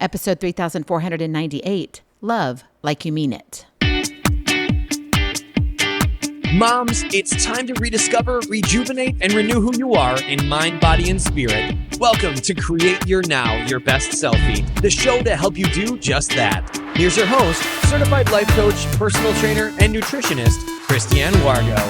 Episode 3498, Love Like You Mean It. Moms, it's time to rediscover, rejuvenate, and renew who you are in mind, body, and spirit. Welcome to Create Your Now, Your Best Selfie, the show to help you do just that. Here's your host, certified life coach, personal trainer, and nutritionist, Kristianne Wargo.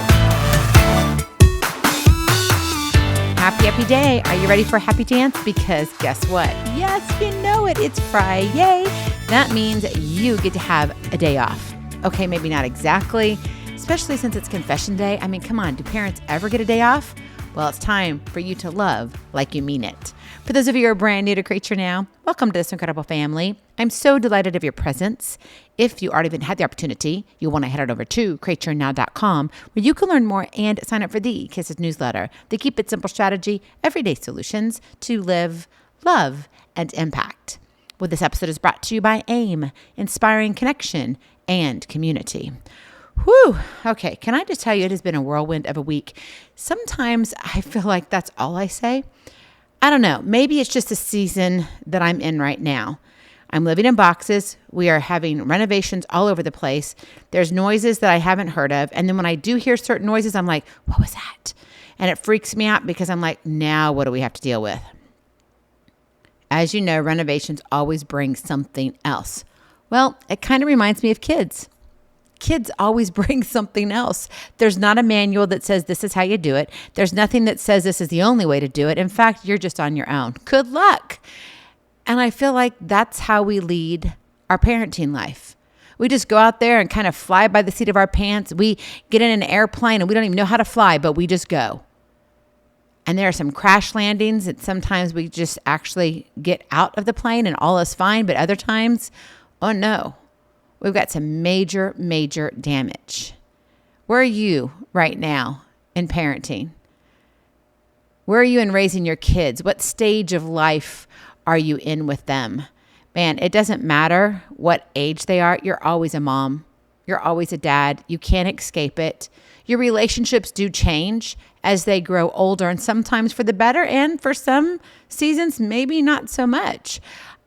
Happy day. Are you ready for a happy dance? Because guess what? Yes, you know it. It's Friday. That means you get to have a day off. Okay, maybe not exactly, especially since it's confession day. I mean, come on, do parents ever get a day off? Well, it's time for you to love like you mean it. For those of you who are brand new to Create Your Now, welcome to this incredible family. I'm so delighted of your presence. If you already had the opportunity, you'll want to head on over to createyournow.com where you can learn more and sign up for the K.I.S.S newsletter, the Keep It Simple strategy, everyday solutions to live, love, and impact. Well, this episode is brought to you by AIM, Inspiring Connection and Community. Whew. Okay. Can I just tell you, it has been a whirlwind of a week. Sometimes I feel like that's all I say. I don't know. Maybe it's just the season that I'm in right now. I'm living in boxes. We are having renovations all over the place. There's noises that I haven't heard of. And then when I do hear certain noises, I'm like, what was that? And it freaks me out because I'm like, now what do we have to deal with? As you know, renovations always bring something else. Well, it kind of reminds me of kids. Kids always bring something else. There's not a manual that says this is how you do it. There's nothing that says this is the only way to do it. In fact, you're just on your own. Good luck. And I feel like that's how we lead our parenting life. We just go out there and kind of fly by the seat of our pants. We get in an airplane and we don't even know how to fly, but we just go. And there are some crash landings that sometimes we just actually get out of the plane and all is fine. But other times, oh no. We've got some major, major damage. Where are you right now in parenting? Where are you in raising your kids? What stage of life are you in with them? Man, it doesn't matter what age they are. You're always a mom. You're always a dad. You can't escape it. Your relationships do change as they grow older, and sometimes for the better, and for some seasons, maybe not so much.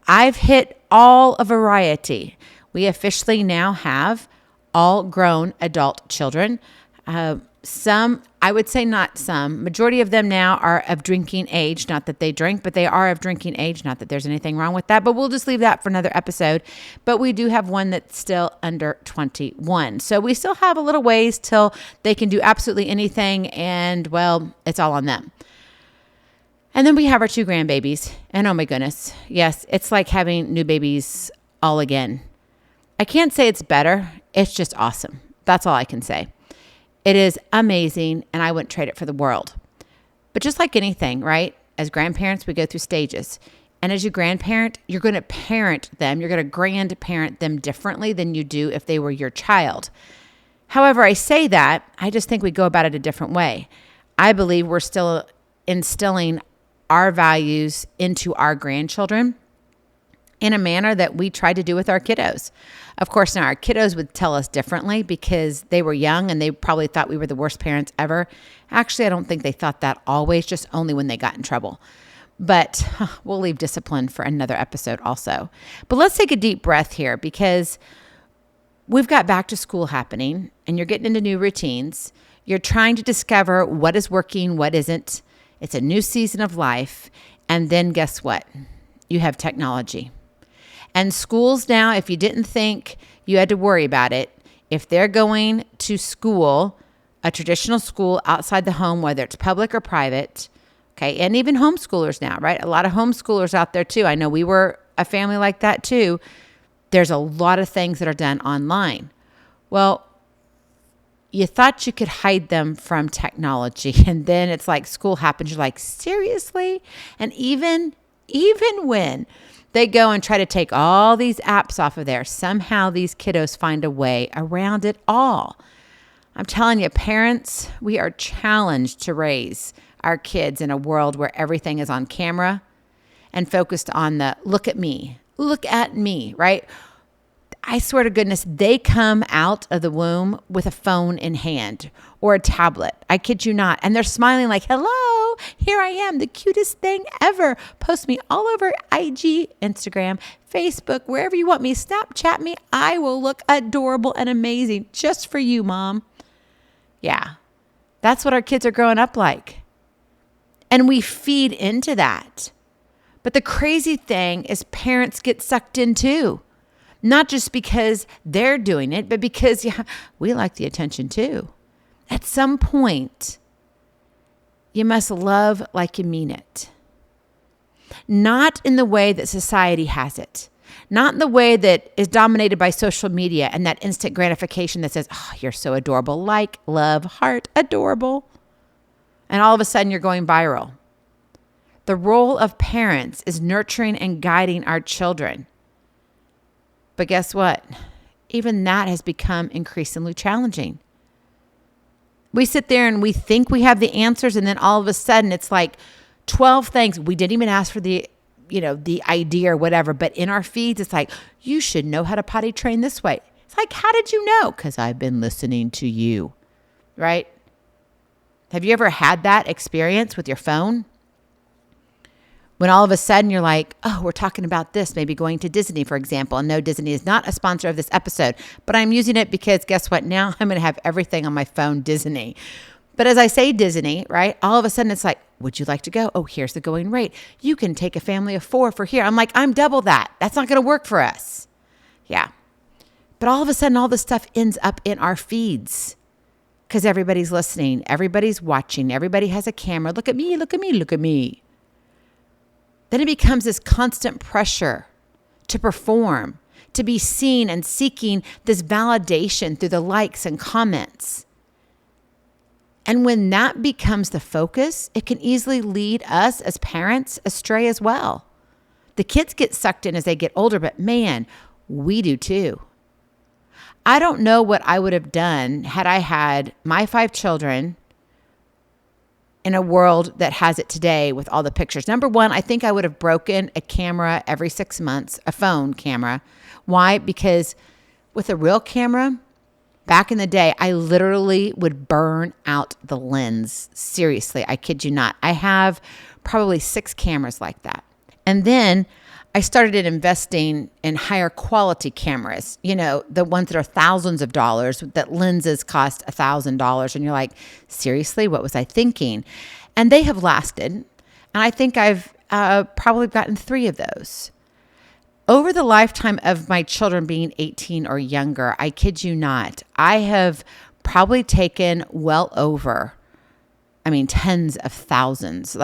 I've hit all a variety. We officially now have all grown adult children. Some, I would say not some, majority of them now are of drinking age. Not that they drink, but they are of drinking age. Not that there's anything wrong with that, but we'll just leave that for another episode. But we do have one that's still under 21. So we still have a little ways till they can do absolutely anything. And well, it's all on them. And then we have our two grandbabies. And oh my goodness. Yes, it's like having new babies all again. I can't say it's better. It's just awesome. That's all I can say. It is amazing, and I wouldn't trade it for the world. But just like anything, right? As grandparents, we go through stages. And as you grandparent, you're going to parent them. You're going to grandparent them differently than you do if they were your child. However, I say that, I just think we go about it a different way. I believe we're still instilling our values into our grandchildren in a manner that we tried to do with our kiddos. Of course, now our kiddos would tell us differently because they were young and they probably thought we were the worst parents ever. Actually, I don't think they thought that always, just only when they got in trouble. But we'll leave discipline for another episode also. But let's take a deep breath here because we've got back to school happening and you're getting into new routines. You're trying to discover what is working, what isn't. It's a new season of life. And then guess what? You have technology. And schools now, if you didn't think you had to worry about it, if they're going to school, a traditional school outside the home, whether it's public or private, okay, and even homeschoolers now, right? A lot of homeschoolers out there too. I know we were a family like that too. There's a lot of things that are done online. Well, you thought you could hide them from technology, and then it's like school happens. You're like, seriously? And even when they go and try to take all these apps off of there, somehow these kiddos find a way around it all. I'm telling you, parents, we are challenged to raise our kids in a world where everything is on camera and focused on the look at me, right? I swear to goodness, they come out of the womb with a phone in hand or a tablet. I kid you not. And they're smiling like, hello, here I am, the cutest thing ever. Post me all over IG, Instagram, Facebook, wherever you want me. Snapchat me. I will look adorable and amazing just for you, Mom. Yeah, that's what our kids are growing up like. And we feed into that. But the crazy thing is parents get sucked in too. Not just because they're doing it, but because we like the attention too. At some point, you must love like you mean it. Not in the way that society has it. Not in the way that is dominated by social media and that instant gratification that says, oh, you're so adorable, like, love, heart, adorable. And all of a sudden you're going viral. The role of parents is nurturing and guiding our children. But guess what? Even that has become increasingly challenging. We sit there and we think we have the answers, and then all of a sudden it's like 12 things. We didn't even ask for the idea or whatever, but in our feeds, it's like, you should know how to potty train this way. It's like, how did you know? Because I've been listening to you, right? Have you ever had that experience with your phone? When all of a sudden you're like, oh, we're talking about this, maybe going to Disney, for example. And no, Disney is not a sponsor of this episode, but I'm using it because guess what? Now I'm going to have everything on my phone Disney. But as I say Disney, right? All of a sudden it's like, would you like to go? Oh, here's the going rate. You can take a family of 4 for here. I'm like, I'm double that. That's not going to work for us. Yeah. But all of a sudden all this stuff ends up in our feeds because everybody's listening. Everybody's watching. Everybody has a camera. Look at me, look at me, look at me. Then it becomes this constant pressure to perform, to be seen and seeking this validation through the likes and comments. And when that becomes the focus, it can easily lead us as parents astray as well. The kids get sucked in as they get older, but man, we do too. I don't know what I would have done had I had my 5 children in a world that has it today with all the pictures. Number one, I think I would have broken a camera every 6 months, a phone camera. Why? Because with a real camera, back in the day, I literally would burn out the lens. Seriously, I kid you not. I have probably 6 cameras like that. And then I started investing in higher quality cameras, the ones that are thousands of dollars, that lenses cost $1,000. And you're like, seriously, what was I thinking? And they have lasted. And I think I've probably gotten 3 of those. Over the lifetime of my children being 18 or younger, I kid you not, I have probably taken well over, tens of thousands,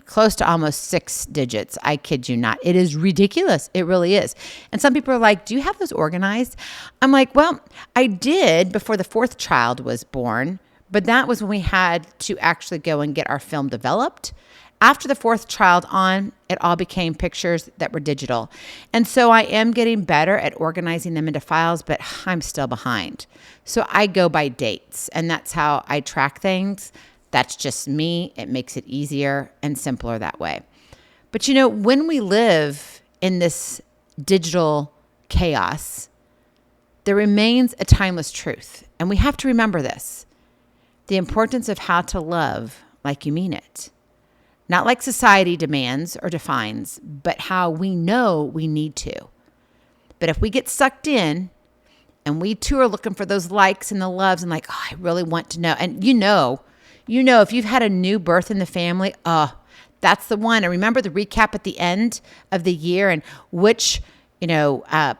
close to almost 6 digits. I kid you not. It is ridiculous. It really is. And some people are like, do you have those organized? I'm like, well, I did before the 4th child was born, but that was when we had to actually go and get our film developed. After the 4th child on, it all became pictures that were digital. And so I am getting better at organizing them into files, but I'm still behind. So I go by dates, and that's how I track things. That's just me. It makes it easier and simpler that way. But when we live in this digital chaos, there remains a timeless truth. And we have to remember this: the importance of how to love like you mean it. Not like society demands or defines, but how we know we need to. But if we get sucked in and we too are looking for those likes and the loves and like, oh, I really want to know. And if you've had a new birth in the family, that's the one. And remember the recap at the end of the year and which,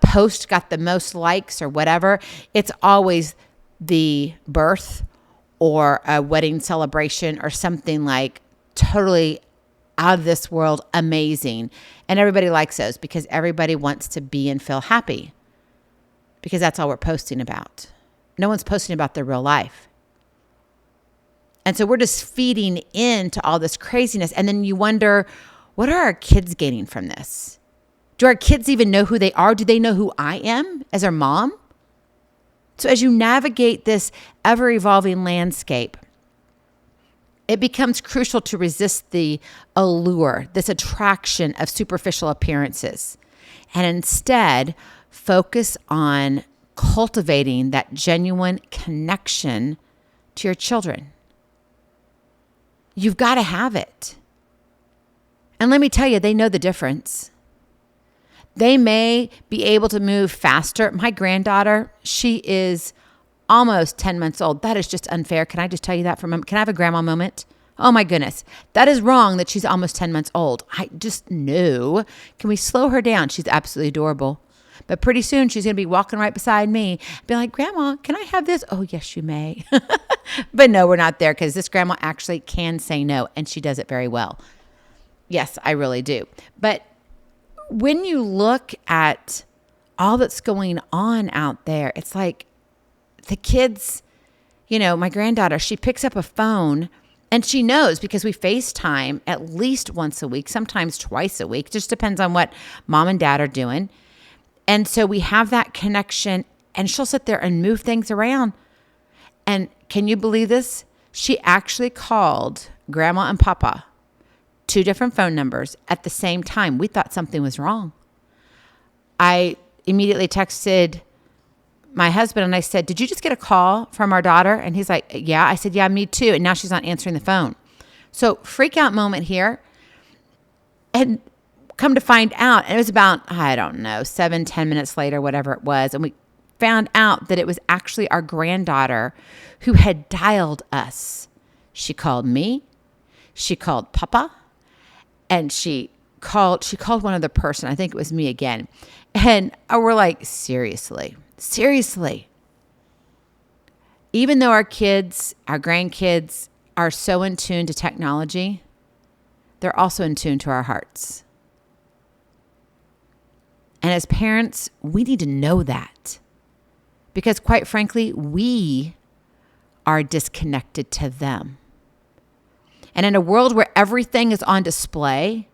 post got the most likes or whatever. It's always the birth or a wedding celebration or something like totally out of this world, amazing. And everybody likes those because everybody wants to be and feel happy because that's all we're posting about. No one's posting about their real life. And so we're just feeding into all this craziness. And then you wonder, what are our kids gaining from this? Do our kids even know who they are? Do they know who I am as their mom? So as you navigate this ever-evolving landscape, it becomes crucial to resist the allure, this attraction of superficial appearances, and instead focus on cultivating that genuine connection to your children. You've got to have it. And let me tell you, they know the difference. They may be able to move faster. My granddaughter, she is almost 10 months old. That is just unfair. Can I just tell you that for a moment? Can I have a grandma moment? Oh my goodness. That is wrong that she's almost 10 months old. I just know. Can we slow her down? She's absolutely adorable. But pretty soon she's going to be walking right beside me, be like, Grandma, can I have this? Oh, yes, you may. But no, we're not there because this grandma actually can say no, and she does it very well. Yes, I really do. But when you look at all that's going on out there, it's like the kids, my granddaughter, she picks up a phone and she knows because we FaceTime at least once a week, sometimes twice a week, just depends on what mom and dad are doing. And so we have that connection and she'll sit there and move things around. And can you believe this? She actually called Grandma and Papa, 2 different phone numbers at the same time. We thought something was wrong. I immediately texted my husband and I said, did you just get a call from our daughter? And he's like, yeah. I said, yeah, me too. And now she's not answering the phone. So freak out moment here. And come to find out, and it was about, 7-10 minutes later, whatever it was. And we found out that it was actually our granddaughter who had dialed us. She called me. She called Papa. And she called one other person. I think it was me again. And we're like, seriously. Even though our kids, our grandkids are so in tune to technology, they're also in tune to our hearts. And as parents, we need to know that. Because quite frankly, we are disconnected to them. And in a world where everything is on display,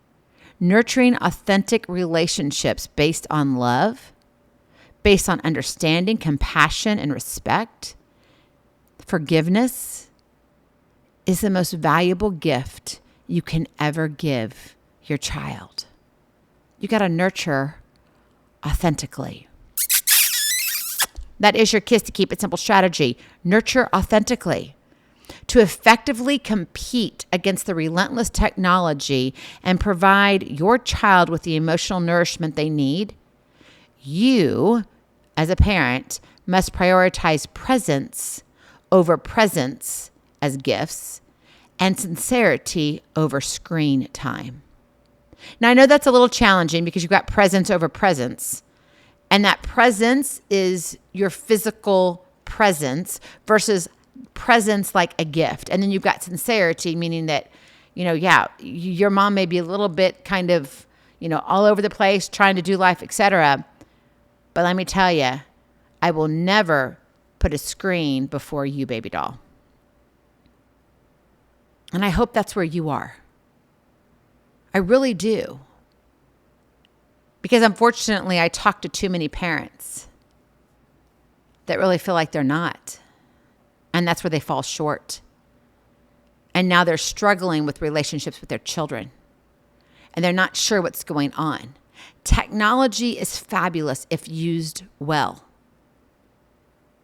nurturing authentic relationships based on love, based on understanding, compassion, and respect, forgiveness is the most valuable gift you can ever give your child. You got to nurture authentically. That is your KISS to Keep It Simple strategy. Nurture authentically. To effectively compete against the relentless technology and provide your child with the emotional nourishment they need, you, as a parent, must prioritize presence over presents as gifts and sincerity over screen time. Now, I know that's a little challenging because you've got presence over presence, and that presence is your physical presence versus presence like a gift. And then you've got sincerity, meaning that, your mom may be a little bit kind of, all over the place, trying to do life, etc. But let me tell you, I will never put a screen before you, baby doll. And I hope that's where you are. I really do. Because unfortunately, I talk to too many parents that really feel like they're not. And that's where they fall short. And now they're struggling with relationships with their children. And they're not sure what's going on. Technology is fabulous if used well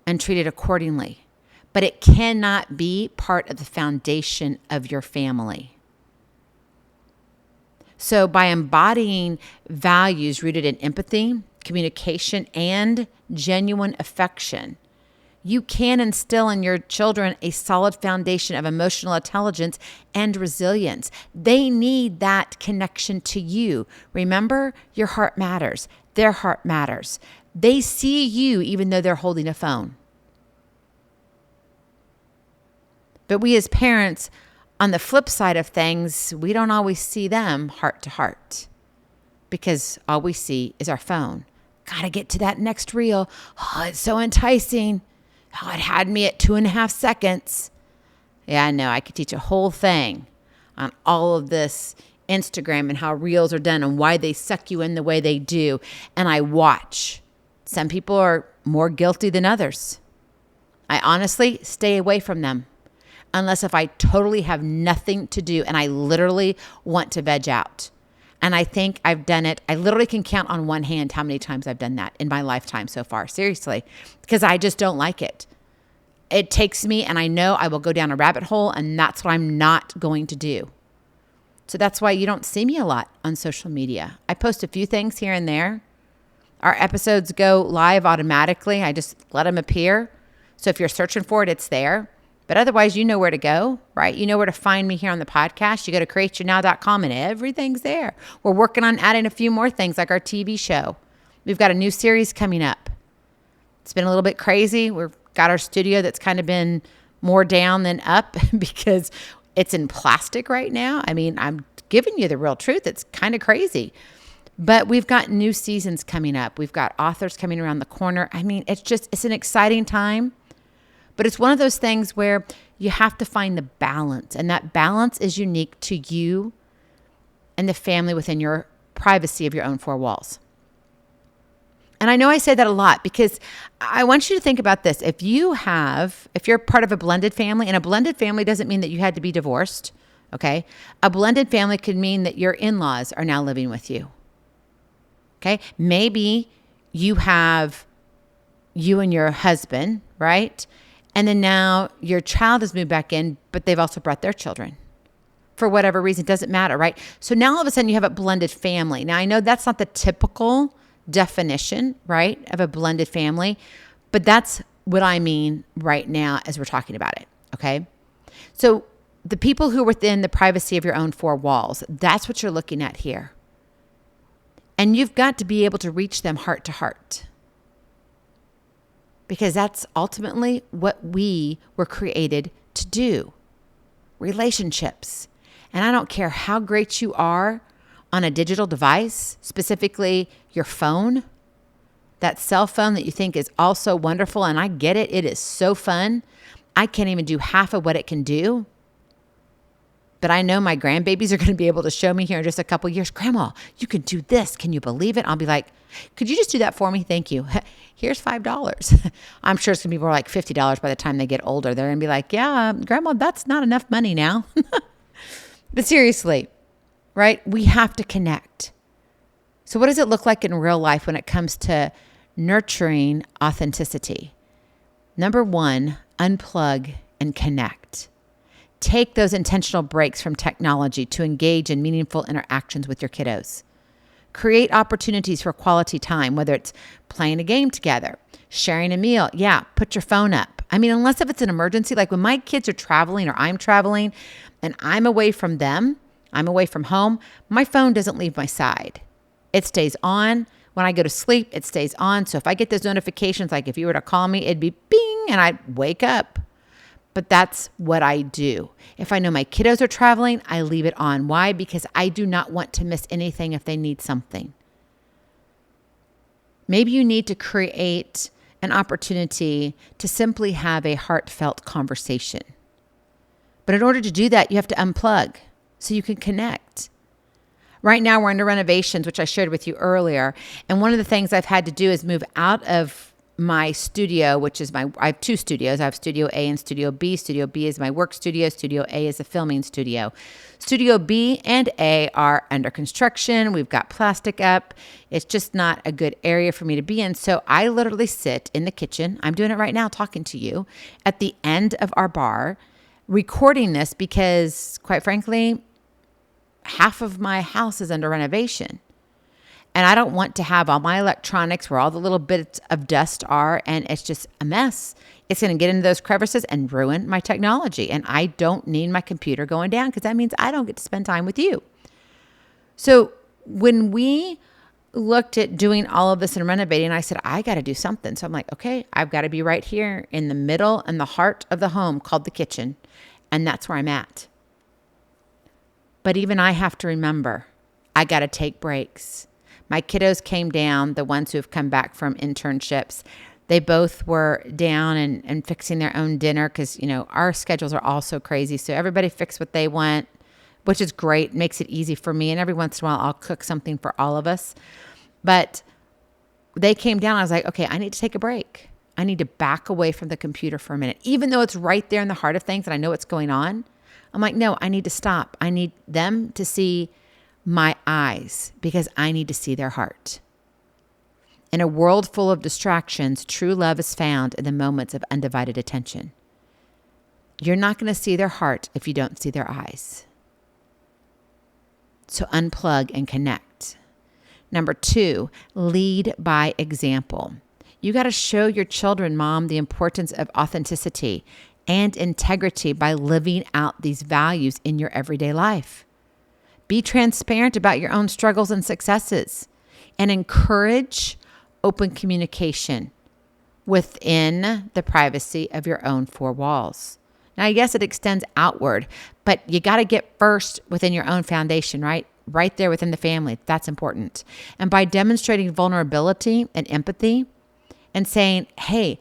and treated accordingly. But it cannot be part of the foundation of your family. So by embodying values rooted in empathy, communication, and genuine affection, you can instill in your children a solid foundation of emotional intelligence and resilience. They need that connection to you. Remember, your heart matters. Their heart matters. They see you even though they're holding a phone. But we as parents, on the flip side of things, we don't always see them heart to heart because all we see is our phone. Gotta get to that next reel. Oh, it's so enticing. Oh, it had me at 2.5 seconds. Yeah, I know. I could teach a whole thing on all of this Instagram and how reels are done and why they suck you in the way they do. And I watch. Some people are more guilty than others. I honestly stay away from them. Unless if I totally have nothing to do and I literally want to veg out. And I think I've done it. I literally can count on one hand how many times I've done that in my lifetime so far. Seriously. Because I just don't like it. it takes me, and I know I will go down a rabbit hole, and that's what I'm not going to do. So that's why you don't see me a lot on social media. I post a few things here and there. Our episodes go live automatically. I just let them appear. So if you're searching for it, it's there. But otherwise, you know where to go, right? You know where to find me here on the podcast. You go to createyournow.com and everything's there. We're working on adding a few more things like our TV show. We've got a new series coming up. It's been a little bit crazy. We've got our studio that's kind of been more down than up because it's in plastic right now. I mean, I'm giving you the real truth. It's kind of crazy. But we've got new seasons coming up. We've got authors coming around the corner. I mean, it's an exciting time. But it's one of those things where you have to find the balance. And that balance is unique to you and the family within your privacy of your own four walls. And I know I say that a lot because I want you to think about this. If you're part of a blended family, and a blended family doesn't mean that you had to be divorced, okay? A blended family could mean that your in-laws are now living with you, okay? Maybe you have you and your husband, right? And then now your child has moved back in, but they've also brought their children. For whatever reason, it doesn't matter, right? So now all of a sudden you have a blended family. Now I know that's not the typical definition, right, of a blended family, but that's what I mean right now as we're talking about it, okay? So the people who are within the privacy of your own four walls, that's what you're looking at here. And you've got to be able to reach them heart to heart. Because that's ultimately what we were created to do. Relationships. And I don't care how great you are on a digital device, specifically your phone, that cell phone that you think is also wonderful. And I get it. It is so fun. I can't even do half of what it can do. But I know my grandbabies are going to be able to show me here in just a couple of years, Grandma, you can do this. Can you believe it? I'll be like, could you just do that for me? Thank you. Here's $5. I'm sure it's going to be more like $50 by the time they get older. They're going to be like, yeah, Grandma, that's not enough money now. But seriously, right? We have to connect. So what does it look like in real life when it comes to nurturing authenticity? Number one, unplug and connect. Take those intentional breaks from technology to engage in meaningful interactions with your kiddos. Create opportunities for quality time, whether it's playing a game together, sharing a meal. Yeah, put your phone up. I mean, unless if it's an emergency, like when my kids are traveling or I'm traveling and I'm away from them, I'm away from home, my phone doesn't leave my side. It stays on. When I go to sleep, it stays on. So if I get those notifications, like if you were to call me, it'd be bing and I'd wake up. But that's what I do. If I know my kiddos are traveling, I leave it on. Why? Because I do not want to miss anything if they need something. Maybe you need to create an opportunity to simply have a heartfelt conversation. But in order to do that, you have to unplug so you can connect. Right now, we're under renovations, which I shared with you earlier. And one of the things I've had to do is move out of my studio, which is I have two studios. I have Studio A and Studio B. Studio B is my work studio. Studio A is a filming studio. Studio B and A are under construction. We've got plastic up. It's just not a good area for me to be in. So I literally sit in the kitchen. I'm doing it right now, talking to you at the end of our bar, recording this because, quite frankly, half of my house is under renovation. And I don't want to have all my electronics where all the little bits of dust are, and it's just a mess. It's going to get into those crevices and ruin my technology. And I don't need my computer going down because that means I don't get to spend time with you. So when we looked at doing all of this and renovating, I said, I got to do something. So I'm like, okay, I've got to be right here in the middle and the heart of the home called the kitchen. And that's where I'm at. But even I have to remember, I got to take breaks. My kiddos came down, the ones who have come back from internships. They both were down and fixing their own dinner because, our schedules are all so crazy. So everybody fixed what they want, which is great. Makes it easy for me. And every once in a while, I'll cook something for all of us. But they came down. I was like, okay, I need to take a break. I need to back away from the computer for a minute. Even though it's right there in the heart of things and I know what's going on, I'm like, no, I need to stop. I need them to see my eyes because I need to see their heart. In a world full of distractions, true love is found in the moments of undivided attention. You're not going to see their heart if you don't see their eyes. So unplug and connect. Number 2, lead by example. You got to show your children, Mom, the importance of authenticity and integrity by living out these values in your everyday life. Be transparent about your own struggles and successes, and encourage open communication within the privacy of your own 4 walls. Now, yes, it extends outward, but you got to get first within your own foundation, right? Right there within the family. That's important. And by demonstrating vulnerability and empathy and saying, hey,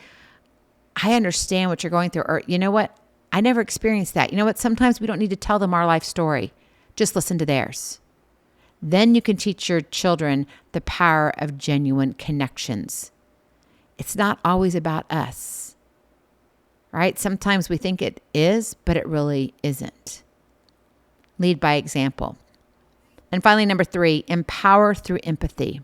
I understand what you're going through. Or, you know what? I never experienced that. You know what? Sometimes we don't need to tell them our life story. Just listen to theirs. Then you can teach your children the power of genuine connections. It's not always about us, right? Sometimes we think it is, but it really isn't. Lead by example. And finally, number 3, empower through empathy.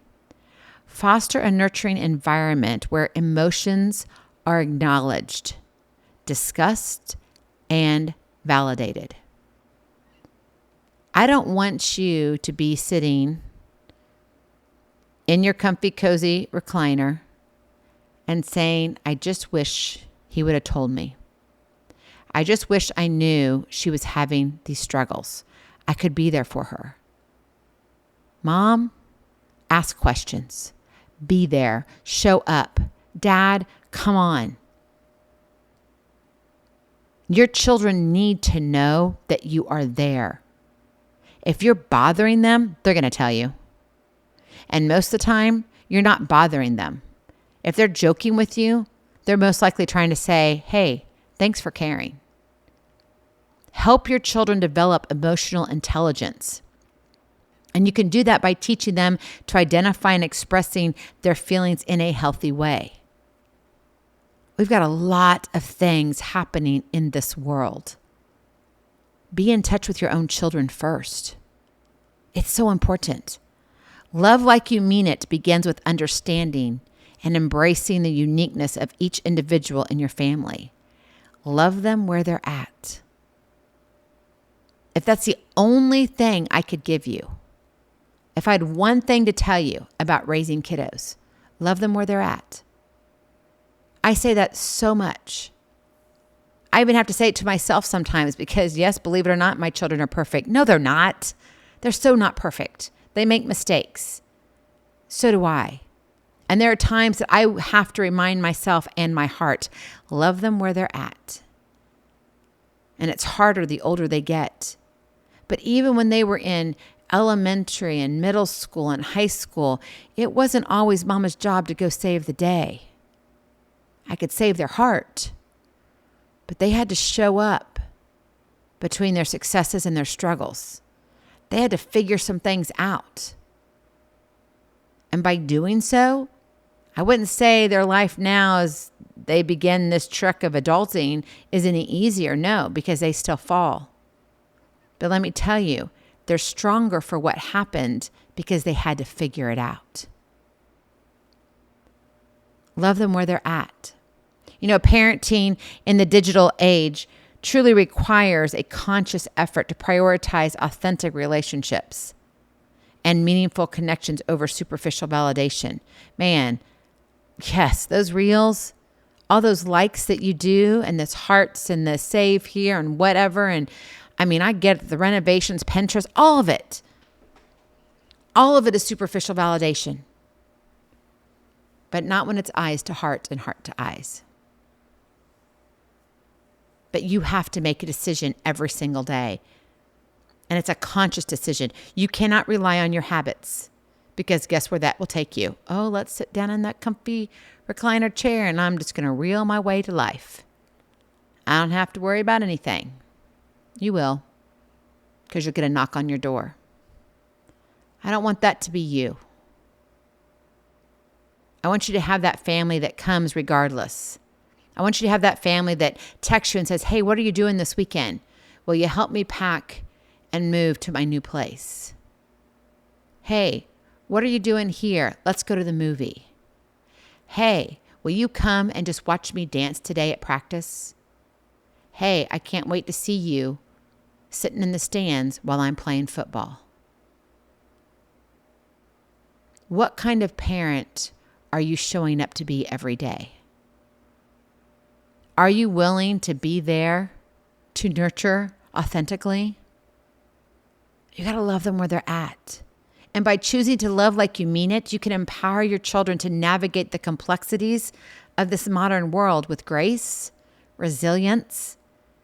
Foster a nurturing environment where emotions are acknowledged, discussed, and validated. I don't want you to be sitting in your comfy, cozy recliner and saying, I just wish he would have told me. I just wish I knew she was having these struggles. I could be there for her. Mom, ask questions. Be there. Show up. Dad, come on. Your children need to know that you are there. If you're bothering them, they're going to tell you. And most of the time, you're not bothering them. If they're joking with you, they're most likely trying to say, hey, thanks for caring. Help your children develop emotional intelligence. And you can do that by teaching them to identify and expressing their feelings in a healthy way. We've got a lot of things happening in this world. Be in touch with your own children first. It's so important. Love like you mean it begins with understanding and embracing the uniqueness of each individual in your family. Love them where they're at. If that's the only thing I could give you, if I had one thing to tell you about raising kiddos, love them where they're at. I say that so much. I even have to say it to myself sometimes because, yes, believe it or not, my children are perfect. No, they're not. They're so not perfect. They make mistakes. So do I. And there are times that I have to remind myself and my heart, love them where they're at. And it's harder the older they get. But even when they were in elementary and middle school and high school, it wasn't always Mama's job to go save the day. I could save their heart, but they had to show up between their successes and their struggles. They had to figure some things out. And by doing so, I wouldn't say their life now as they begin this trek of adulting is any easier. No, because they still fall. But let me tell you, they're stronger for what happened because they had to figure it out. Love them where they're at. You know, parenting in the digital age truly requires a conscious effort to prioritize authentic relationships and meaningful connections over superficial validation. Man, yes, those reels, all those likes that you do and this hearts and the save here and whatever. And I mean, I get the renovations, Pinterest, all of it. All of it is superficial validation. But not when it's eyes to heart and heart to eyes. But you have to make a decision every single day. And it's a conscious decision. You cannot rely on your habits because guess where that will take you? Oh, let's sit down in that comfy recliner chair and I'm just going to reel my way to life. I don't have to worry about anything. You will, because you'll get a knock on your door. I don't want that to be you. I want you to have that family that comes regardless. I want you to have that family that texts you and says, hey, what are you doing this weekend? Will you help me pack and move to my new place? Hey, what are you doing here? Let's go to the movie. Hey, will you come and just watch me dance today at practice? hey, I can't wait to see you sitting in the stands while I'm playing football? What kind of parent are you showing up to be every day? Are you willing to be there to nurture authentically? You got to love them where they're at. And by choosing to love like you mean it, you can empower your children to navigate the complexities of this modern world with grace, resilience,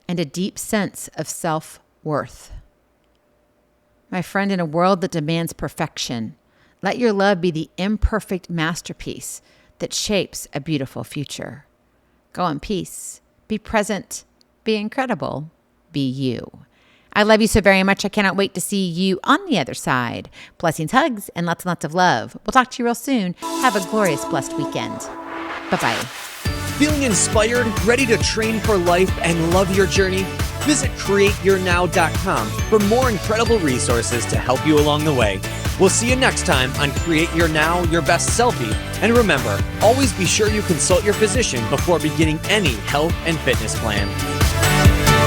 and a deep sense of self-worth. My friend, in a world that demands perfection, let your love be the imperfect masterpiece that shapes a beautiful future. Go in peace. Be present. Be incredible. Be you. I love you so very much. I cannot wait to see you on the other side. Blessings, hugs, and lots of love. We'll talk to you real soon. Have a glorious, blessed weekend. Bye-bye. Feeling inspired, ready to train for life and love your journey? Visit createyournow.com for more incredible resources to help you along the way. We'll see you next time on Create Your Now, Your Best Selfie. And remember, always be sure you consult your physician before beginning any health and fitness plan.